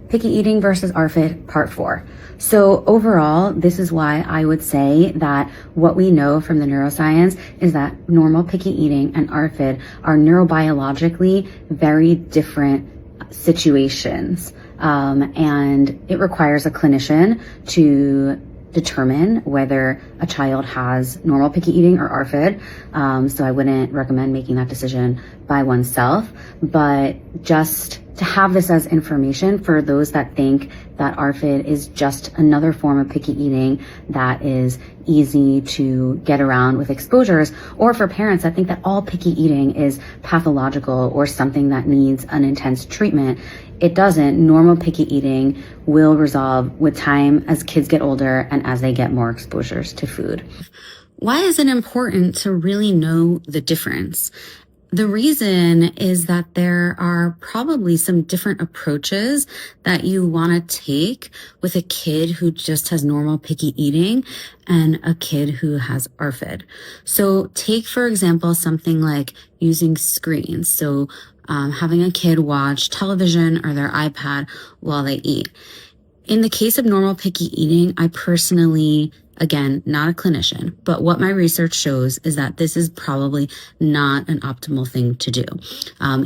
Picky eating versus ARFID, part 4. So overall, this is why I would say that what we know from the neuroscience is that normal picky eating and ARFID are neurobiologically very different situations. And it requires a clinician to determine whether a child has normal picky eating or ARFID. So I wouldn't recommend making that decision by oneself, but just to have this as information for those that think that ARFID is just another form of picky eating that is easy to get around with exposures, or for parents that think that all picky eating is pathological or something that needs an intense treatment. It doesn't. Normal picky eating will resolve with time as kids get older and as they get more exposures to food. Why is it important to really know the difference? The reason is that there are probably some different approaches that you want to take with a kid who just has normal picky eating and a kid who has ARFID. So take, for example, something like using screens. So having a kid watch television or their iPad while they eat. In the case of normal picky eating, I personally, again, not a clinician, but what my research shows is that this is probably not an optimal thing to do.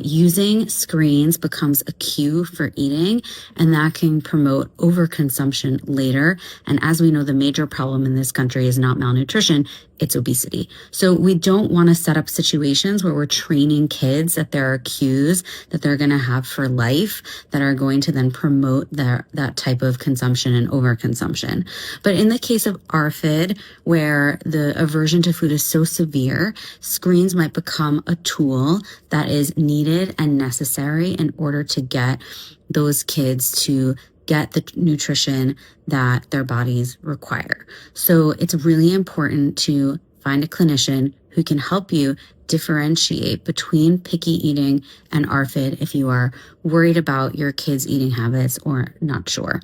Using screens becomes a cue for eating, and that can promote overconsumption later. And as we know, the major problem in this country is not malnutrition, it's obesity. So we don't want to set up situations where we're training kids that there are cues that they're going to have for life that are going to then promote that type of consumption and overconsumption. But in the case of ARFID, where the aversion to food is so severe, screens might become a tool that is needed and necessary in order to get those kids to get the nutrition that their bodies require. So it's really important to find a clinician who can help you differentiate between picky eating and ARFID if you are worried about your kids' eating habits or not sure.